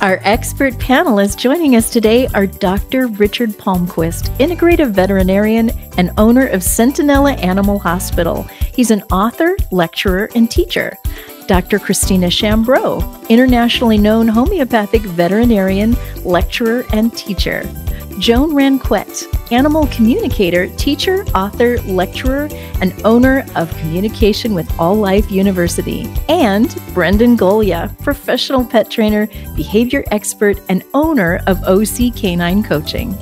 Our expert panelists joining us today are Dr. Richard Palmquist, integrative veterinarian and owner of Centinela Animal Hospital. He's an author, lecturer, and teacher. Dr. Christina Chambreau, internationally known homeopathic veterinarian, lecturer, and teacher. Joan Ranquet, animal communicator, teacher, author, lecturer, and owner of Communication with All Life University. And Brendan Golia, professional pet trainer, behavior expert, and owner of OC Canine Coaching.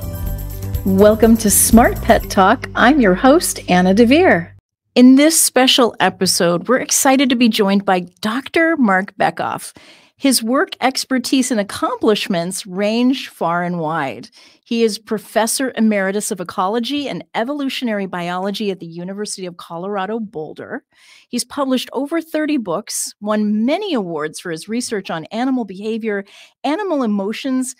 Welcome to Smart Pet Talk. I'm your host, Anna DeVere. In this special episode, we're excited to be joined by Dr. Mark Bekoff. His work, expertise, and accomplishments range far and wide. He is Professor Emeritus of Ecology and Evolutionary Biology at the University of Colorado Boulder. He's published over 30 books, won many awards for his research on animal behavior, animal emotions,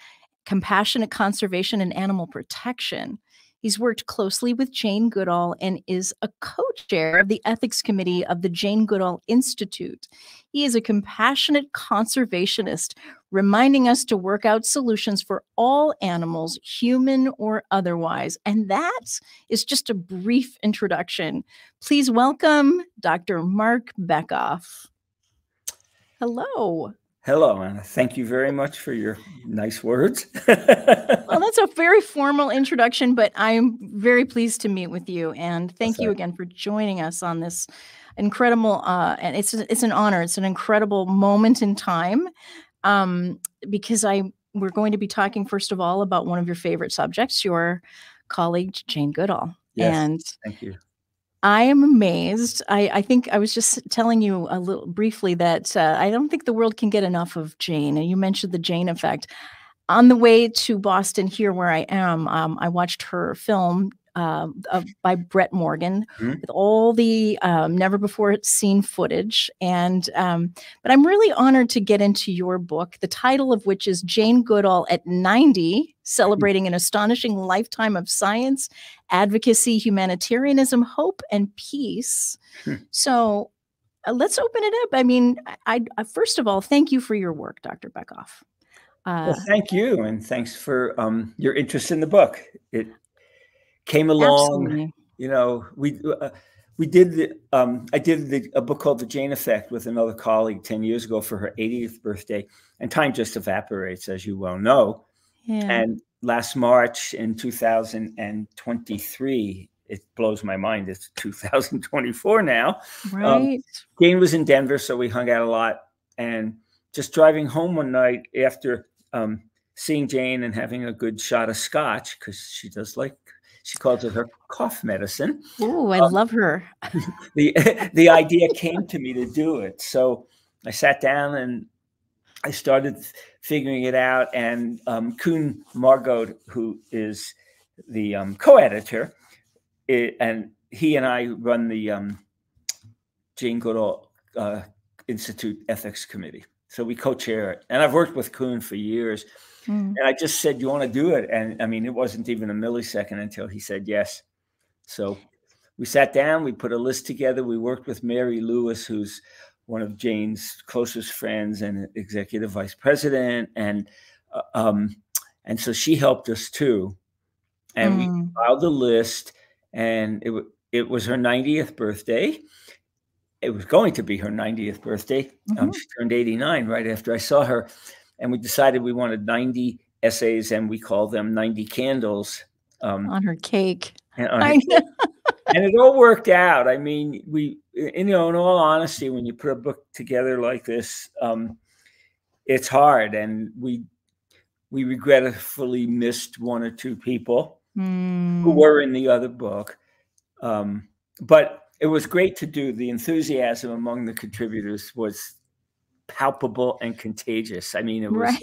compassionate conservation, and animal protection. He's worked closely with Jane Goodall and is a co-chair of the ethics committee of the Jane Goodall Institute. He is a compassionate conservationist, reminding us to work out solutions for all animals, human or otherwise. And that is just a brief introduction. Please welcome Dr. Mark Bekoff. Hello. Hello, Anna. Thank you very much for your nice words. Well, that's a very formal introduction, but I'm very pleased to meet with you. And thank you again for joining us on this incredible, and it's an honor. It's an incredible moment in time because we're going to be talking, first of all, about one of your favorite subjects, your colleague, Jane Goodall. Yes, and thank you. I am amazed. I think I was just telling you a little briefly that I don't think the world can get enough of Jane. And you mentioned the Jane effect. On the way to Boston here where I am, I watched her film by Brett Morgan with all the never before seen footage. And but I'm really honored to get into your book, the title of which is Jane Goodall at 90, Celebrating an Astonishing Lifetime of Science, Advocacy, Humanitarianism, Hope, and Peace. So let's open it up. I mean, I first of all, thank you for your work, Dr. Bekoff. Well, thank you. And thanks for your interest in the book. It came along, absolutely. You know, we did I did a book called The Jane Effect with another colleague 10 years ago for her 80th birthday, and time just evaporates, as you well know. Yeah. And last March in 2023, it blows my mind. It's 2024 now. Right. Jane was in Denver, so we hung out a lot. And just driving home one night after seeing Jane and having a good shot of scotch, because she does she calls it her cough medicine. Oh, I love her. The idea came to me to do it. So I sat down and I started figuring it out. And Koen Margot, who is the co-editor, and he and I run the Jane Goodall Institute Ethics Committee. So we co-chair it. And I've worked with Koen for years. And I just said, you want to do it? And I mean, it wasn't even a millisecond until he said yes. So we sat down, we put a list together. We worked with Mary Lewis, who's one of Jane's closest friends and executive vice president. And so she helped us too. And we filed the list, and it was her 90th birthday. It was going to be her 90th birthday. She turned 89 right after I saw her. And we decided we wanted 90 essays, and we called them 90 candles. On her cake. And it all worked out. I mean, in all honesty, when you put a book together like this, it's hard. And we regretfully missed one or two people who were in the other book. But it was great to do. The enthusiasm among the contributors was palpable and contagious. I mean, it was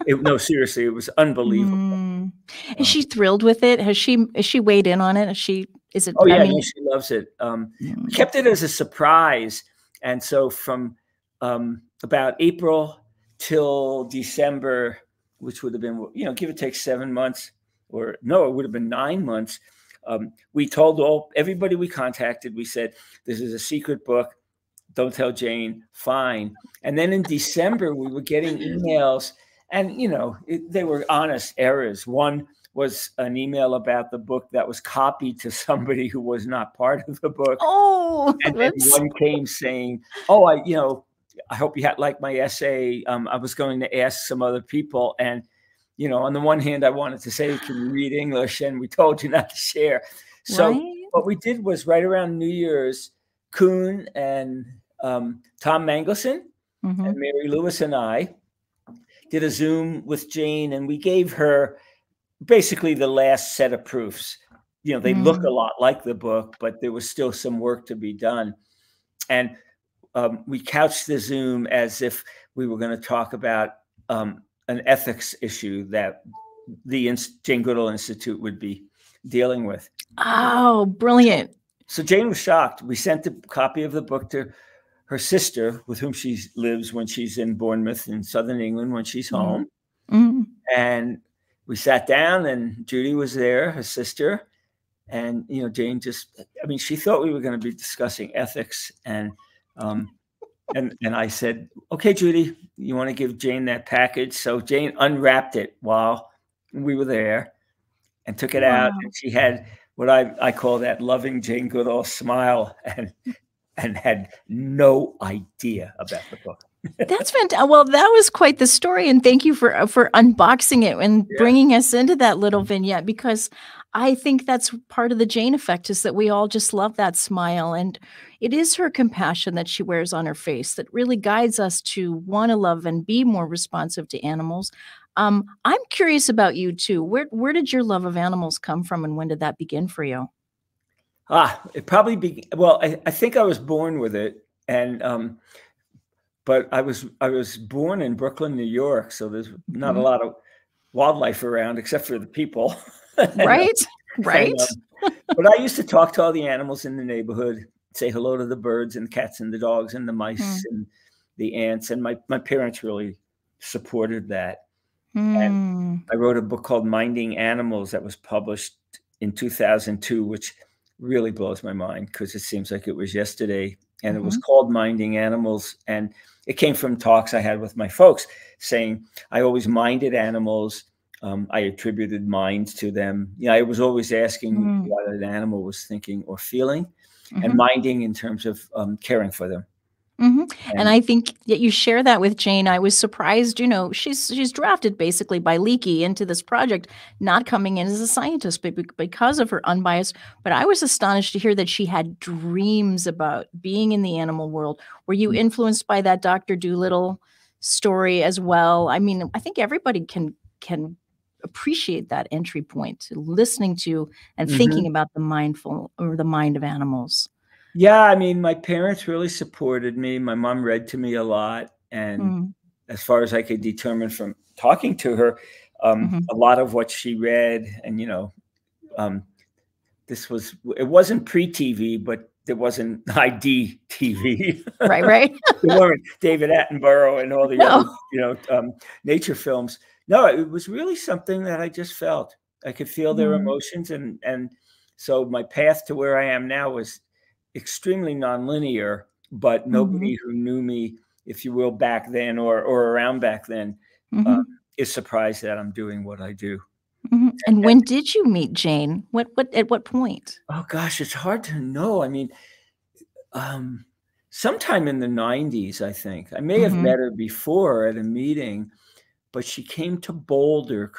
right. No, seriously, it was unbelievable. Is she thrilled with it? Is she weighed in on it? Is it? Oh yeah, no, she loves it. We kept it as a surprise, and so from about April till December, which would have been, give or take 7 months, or no, it would have been 9 months. We told everybody we contacted, we said, this is a secret book. Don't tell Jane. Fine. And then in December, we were getting emails And, they were honest errors. One was an email about the book that was copied to somebody who was not part of the book. Oh, And then one came saying, "Oh, I hope you like my essay. I was going to ask some other people, and on the one hand, I wanted to say, can you read English? And we told you not to share." So what we did was right around New Year's, Kuhn and Tom Mangelson and Mary Lewis and I did a Zoom with Jane, and we gave her basically the last set of proofs. They look a lot like the book, but there was still some work to be done. And we couched the Zoom as if we were going to talk about an ethics issue that the Jane Goodall Institute would be dealing with. Oh, brilliant. So Jane was shocked. We sent a copy of the book to her sister, with whom she lives when she's in Bournemouth in southern England when she's home. And we sat down, and Judy was there, her sister. And, Jane she thought we were going to be discussing ethics. And I said, "Okay, Judy, you want to give Jane that package?" So Jane unwrapped it while we were there and took it out. And she had what I call that loving Jane Goodall smile, and had no idea about the book. That's fantastic. Well, that was quite the story. And thank you for unboxing it and bringing us into that little vignette, because I think that's part of the Jane effect, is that we all just love that smile. And it is her compassion that she wears on her face that really guides us to want to love and be more responsive to animals. I'm curious about you too. Where did your love of animals come from, and when did that begin for you? It probably I think I was born with it. And but I was born in Brooklyn, New York, so there's not a lot of wildlife around except for the people. Right. But I used to talk to all the animals in the neighborhood, say hello to the birds and the cats and the dogs and the mice and the ants. And my parents really supported that. And I wrote a book called Minding Animals that was published in 2002, which really blows my mind because it seems like it was yesterday. And it was called Minding Animals. And it came from talks I had with my folks saying I always minded animals. I attributed mind to them. I was always asking what an animal was thinking or feeling, and minding in terms of caring for them. And I think that you share that with Jane. I was surprised, she's drafted basically by Leakey into this project, not coming in as a scientist, but because of her unbiased. But I was astonished to hear that she had dreams about being in the animal world. Were you influenced by that Dr. Dolittle story as well? I mean, I think everybody can appreciate that entry point to listening to and thinking about the mind of animals. Yeah, I mean, my parents really supported me. My mom read to me a lot. And as far as I could determine from talking to her, a lot of what she read, and, it wasn't pre-TV, but there wasn't ID TV. Right. There weren't David Attenborough and all the other, nature films. No, it was really something that I just felt. I could feel their emotions. And so my path to where I am now was extremely nonlinear, but nobody who knew me, if you will, back then or around back then is surprised that I'm doing what I do. And when did you meet Jane? At what point? Oh gosh, it's hard to know. I mean, sometime in the 90s, I think. I may have met her before at a meeting, but she came to Boulder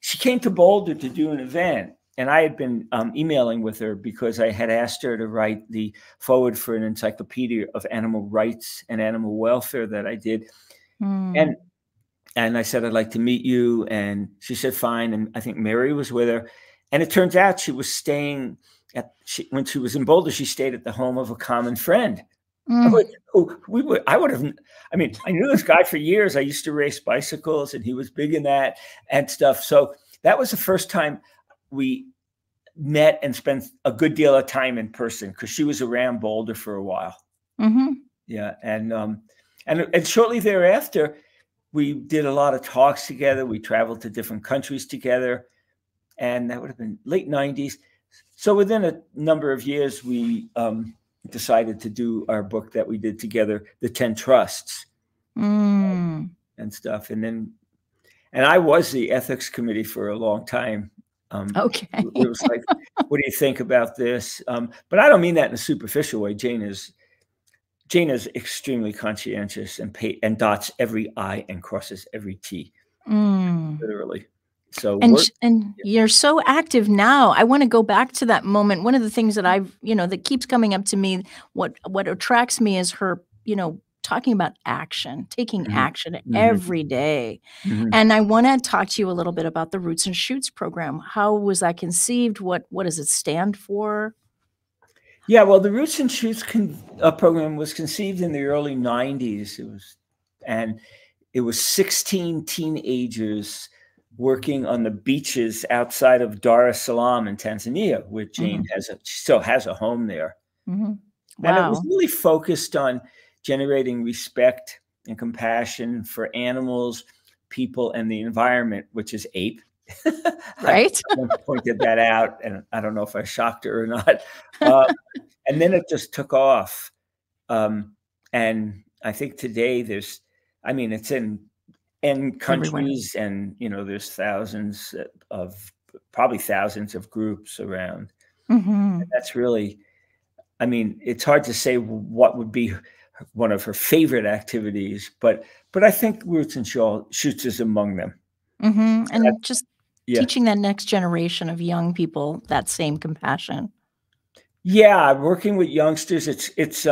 she came to Boulder to do an event. And I had been emailing with her because I had asked her to write the foreword for an encyclopedia of animal rights and animal welfare that I did. And I said, "I'd like to meet you." And she said, "Fine." And I think Mary was with her. And it turns out she was staying when she was in Boulder, she stayed at the home of a common friend. I knew this guy for years. I used to race bicycles and he was big in that and stuff. So that was the first time we met and spent a good deal of time in person because she was around Boulder for a while. Yeah. And shortly thereafter, we did a lot of talks together. We traveled to different countries together, and that would have been late 90s. So within a number of years, we decided to do our book that we did together, The 10 Trusts. And and stuff. And I was the ethics committee for a long time. Okay. It was like, what do you think about this? But I don't mean that in a superficial way. Jane is extremely conscientious and dots every I and crosses every T, literally. So and you're so active now. I want to go back to that moment. One of the things that that keeps coming up to me, what attracts me is her, talking about action, taking action every day. And I want to talk to you a little bit about the Roots and Shoots program. How was that conceived? What does it stand for? Yeah, well, the Roots and Shoots program was conceived in the early 90s. It was 16 teenagers working on the beaches outside of Dar es Salaam in Tanzania, where Jane still has a home there. Wow. And it was really focused on generating respect and compassion for animals, people, and the environment, which is ape. Right. I pointed that out, and I don't know if I shocked her or not. And then it just took off. And I think today it's in countries, and there's probably thousands of groups around. And that's really, it's hard to say what would be one of her favorite activities, but I think Roots and Shoots is among them. And just teaching that next generation of young people that same compassion. Yeah, working with youngsters, it's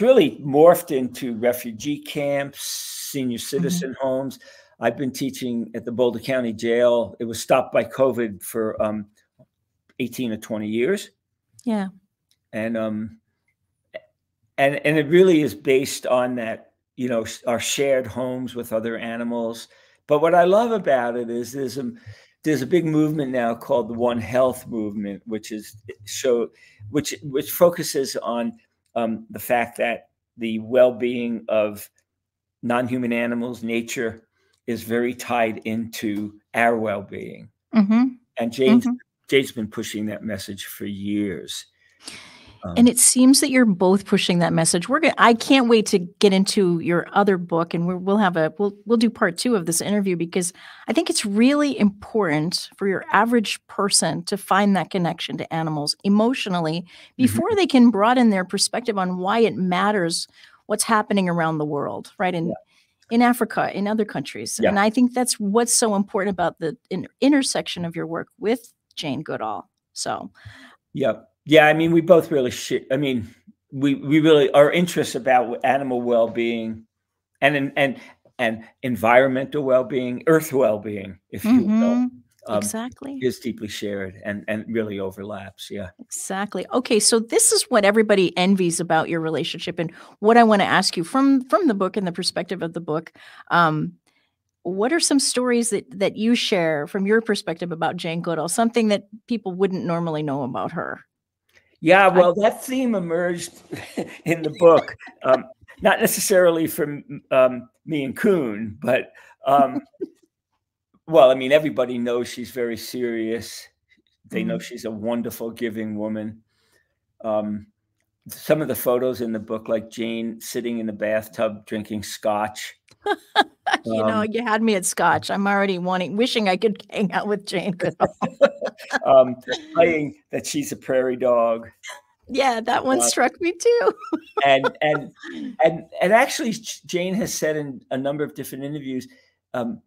really morphed into refugee camps, senior citizen homes. I've been teaching at the Boulder County Jail. It was stopped by COVID for 18 or 20 years. Yeah. And it really is based on that, our shared homes with other animals. But what I love about it is there's a big movement now called the One Health movement, which focuses on the fact that the well-being of non-human animals, nature, is very tied into our well-being. And Jane's been pushing that message for years. And it seems that you're both pushing that message. I can't wait to get into your other book, and we'll do part 2 of this interview, because I think it's really important for your average person to find that connection to animals emotionally before they can broaden their perspective on why it matters what's happening around the world, right? In Africa, in other countries. And I think that's what's so important about the intersection of your work with Jane Goodall. So, yeah, we both really we really, our interests about animal well-being and environmental well-being, earth well-being, if you will, exactly, is deeply shared and really overlaps. Yeah, exactly. Okay, so this is what everybody envies about your relationship, and what I want to ask you from the book and the perspective of the book. What are some stories that you share from your perspective about Jane Goodall? Something that people wouldn't normally know about her. Yeah, well, that theme emerged in the book, not necessarily from me and Kuhn, but everybody knows she's very serious. They know she's a wonderful, giving woman. Some of the photos in the book, like Jane sitting in the bathtub drinking scotch. You had me at scotch. I'm already wishing I could hang out with Jane Goodall. Playing that she's a prairie dog. Yeah, that one struck me too. and actually, Jane has said in a number of different interviews, a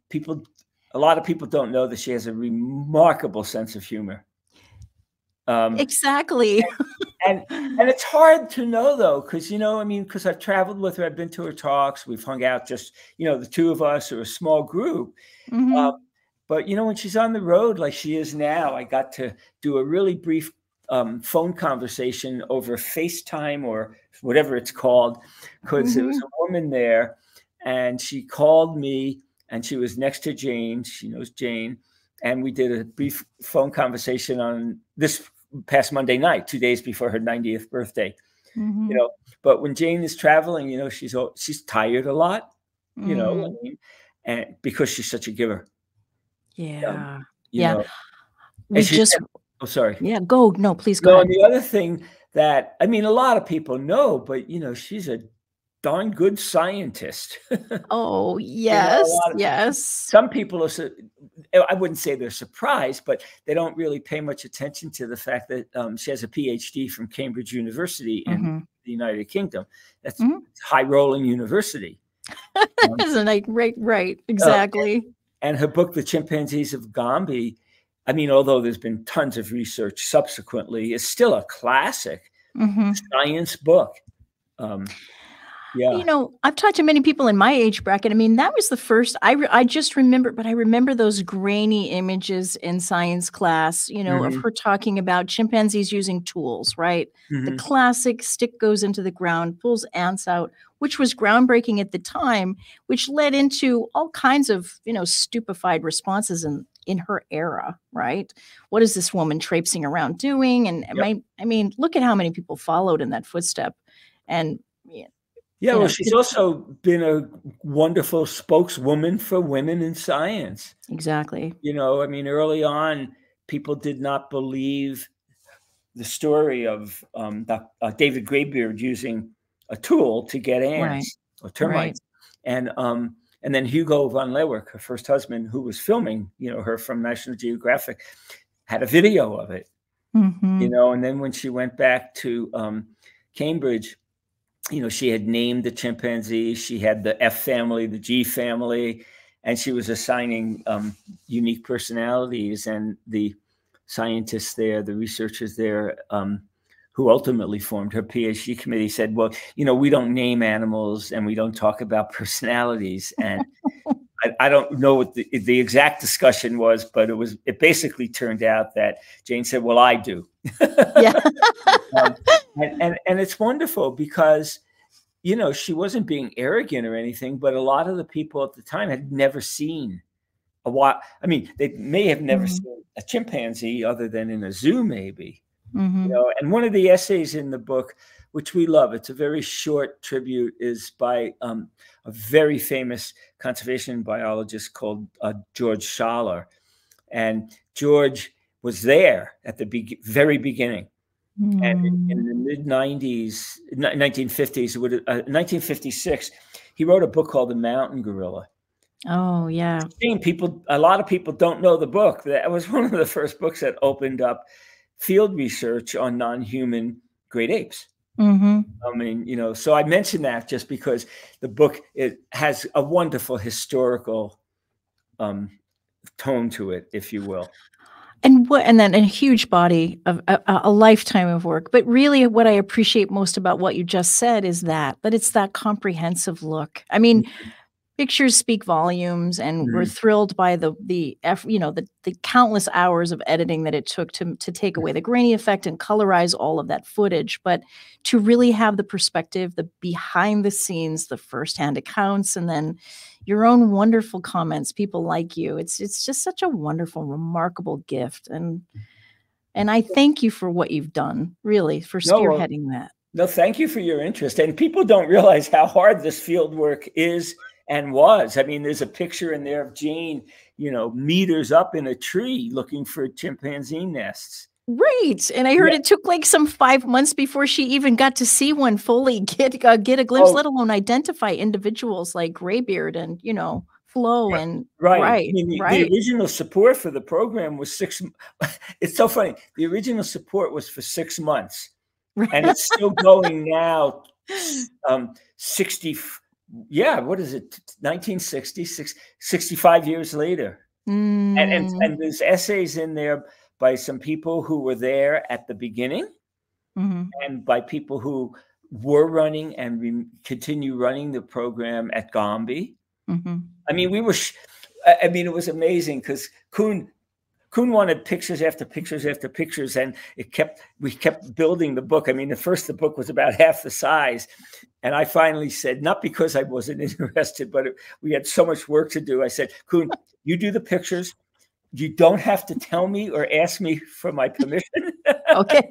lot of people don't know that she has a remarkable sense of humor. Exactly. And it's hard to know, though, because because I've traveled with her, I've been to her talks, we've hung out, just the two of us or a small group. But when she's on the road like she is now, I got to do a really brief phone conversation over FaceTime or whatever it's called, because there was a woman there, and she called me, and she was next to Jane. She knows Jane, and we did a brief phone conversation on this past Monday night, 2 days before her 90th birthday. But when Jane is traveling, she's tired a lot, and because she's such a giver. Yeah. Oh, sorry. Yeah, go. No, please go ahead. And the other thing that, a lot of people know, but, she's a darn good scientist. Oh, You know, yes, yes. some people are, I wouldn't say they're surprised, but they don't really pay much attention to the fact that she has a PhD from Cambridge University in the United Kingdom. That's high rolling university. Isn't it? Right, exactly. And her book, The Chimpanzees of Gombe, I mean, although there's been tons of research subsequently, is still a classic science book. Yeah. You know, I've talked to many people in my age bracket. I mean, that was the first I just remember, but I remember those grainy images in science class, you know, of her talking about chimpanzees using tools, right? The classic stick goes into the ground, pulls ants out, which was groundbreaking at the time, which led into all kinds of, you know, stupefied responses in her era, right? What is this woman traipsing around doing? And I mean, look at how many people followed in that footstep. And yeah, well, she's also been a wonderful spokeswoman for women in science. Exactly. You know, I mean, early on, people did not believe the story of David Greybeard using a tool to get ants or termites. And then Hugo von Leeuwenhoek, her first husband, who was filming, you know, her from National Geographic, had a video of it. You know, and then when she went back to Cambridge, you know, she had named the chimpanzees. She had the F family, the G family, and she was assigning unique personalities. And the scientists there, the researchers there, who ultimately formed her PhD committee, said, well, you know, we don't name animals and we don't talk about personalities. And I don't know what the exact discussion was, but it basically turned out that Jane said, well, I do. Yeah. And it's wonderful because, you know, she wasn't being arrogant or anything, but a lot of the people at the time had never seen a wild. I mean, they may have never seen a chimpanzee other than in a zoo, maybe. You know, and one of the essays in the book, which we love, it's a very short tribute, is by a very famous conservation biologist called George Schaller. And George was there at the very beginning. And in the mid-90s, 1950s, 1956, he wrote a book called The Mountain Gorilla. Oh, yeah. A lot of people don't know the book. That was one of the first books that opened up field research on non-human great apes. I mean, you know, so I mentioned that just because the book, it has a wonderful historical tone to it, if you will. And then a huge body of a lifetime of work. But really what I appreciate most about what you just said is that it's that comprehensive look. I mean, pictures speak volumes, and we're thrilled by the countless hours of editing that it took to take away the grainy effect and colorize all of that footage. But to really have the perspective, the behind the scenes, the firsthand accounts, and then your own wonderful comments, people like you. It's just such a wonderful, remarkable gift. And I thank you for what you've done, really, for spearheading that. No, thank you for your interest. And people don't realize how hard this field work is and was. I mean, there's a picture in there of Jane, you know, meters up in a tree looking for chimpanzee nests. Right. And I heard it took like some 5 months before she even got to see one fully, get a glimpse, let alone identify individuals like Greybeard and, you know, Flo and I mean, the original support for the program was 6. It's so funny. The original support was for 6 months, and it's still going now. 60. Yeah, what is it? 1966, 65 years later. And there's essays in there by some people who were there at the beginning and by people who were running and continue running the program at Gombe. I mean, it was amazing because Kuhn wanted pictures after pictures after pictures, and we kept building the book. I mean, the book was about half the size. And I finally said, not because I wasn't interested, but we had so much work to do. I said, Kuhn, you do the pictures. You don't have to tell me or ask me for my permission. Okay.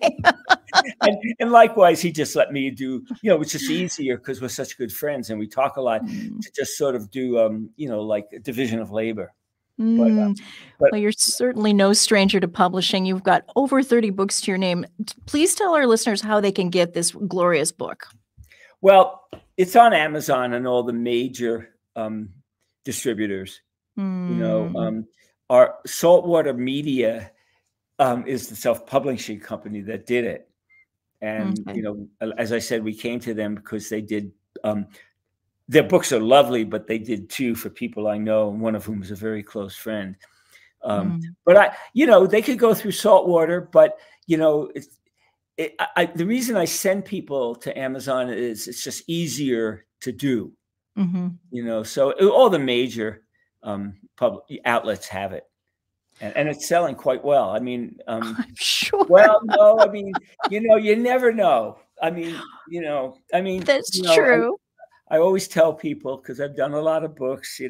and likewise, he just let me do, you know, it's just easier because we're such good friends and we talk a lot to just sort of do, you know, like a division of labor. Well, you're certainly no stranger to publishing. You've got over 30 books to your name. Please tell our listeners how they can get this glorious book. Well, it's on Amazon and all the major distributors. Our Saltwater Media is the self-publishing company that did it. And, as I said, we came to them because they did, their books are lovely, but they did 2 for people I know, and one of whom is a very close friend. But they could go through Saltwater, but, the reason I send people to Amazon is it's just easier to do, so all the major public outlets have it. And it's selling quite well. I mean, I'm sure. Well, no, I mean, you never know. I mean, that's true. I always tell people, because I've done a lot of books,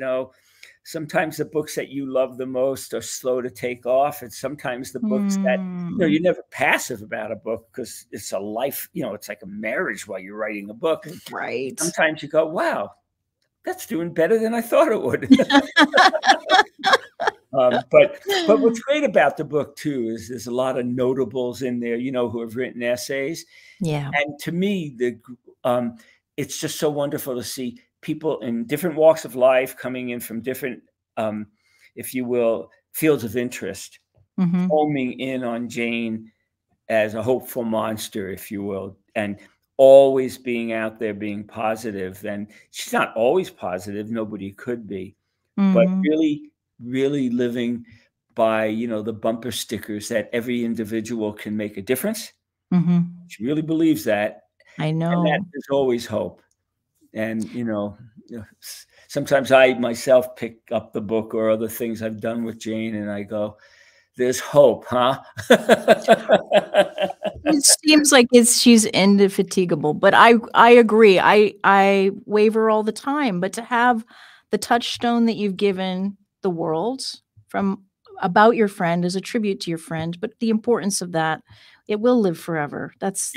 sometimes the books that you love the most are slow to take off. And sometimes the books that, you're never passive about a book because it's a life, it's like a marriage while you're writing a book. Right. Sometimes you go, wow, that's doing better than I thought it would. But what's great about the book too is there's a lot of notables in there, who have written essays. Yeah. And to me, it's just so wonderful to see people in different walks of life coming in from different, if you will, fields of interest, homing in on Jane as a hopeful monster, if you will, and always being out there, being positive. And she's not always positive. Nobody could be, but really living by, the bumper stickers that every individual can make a difference. She really believes that. I know. And that there's always hope. And, sometimes I myself pick up the book or other things I've done with Jane and I go, there's hope, huh? It seems like she's indefatigable, but I agree. I waver all the time, but to have the touchstone that you've given the world from about your friend as a tribute to your friend, but the importance of that, it will live forever. That's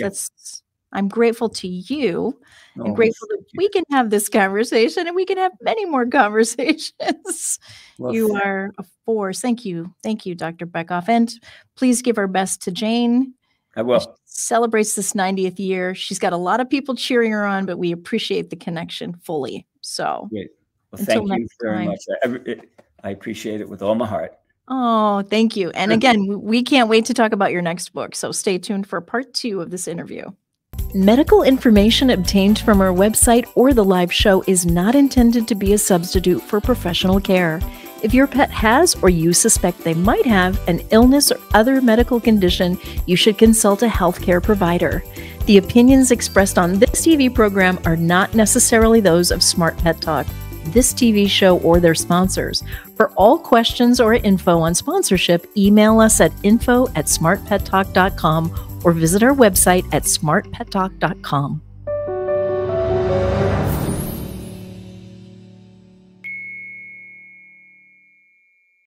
I'm grateful to you and grateful that we can have this conversation and we can have many more conversations. Well, you are a force. Thank you. Thank you, Dr. Beckhoff. And please give our best to Jane. I will. She celebrates this 90th year. She's got a lot of people cheering her on, but we appreciate the connection fully. So great. Well, thank you very much. I appreciate it with all my heart. Oh, thank you. And again, we can't wait to talk about your next book. So stay tuned for part 2 of this interview. Medical information obtained from our website or the live show is not intended to be a substitute for professional care. If your pet has or you suspect they might have an illness or other medical condition, you should consult a healthcare provider. The opinions expressed on this TV program are not necessarily those of Smart Pet Talk, this TV show, or their sponsors. For all questions or info on sponsorship, email us at info@smartpettalk.com or visit our website at smartpettalk.com.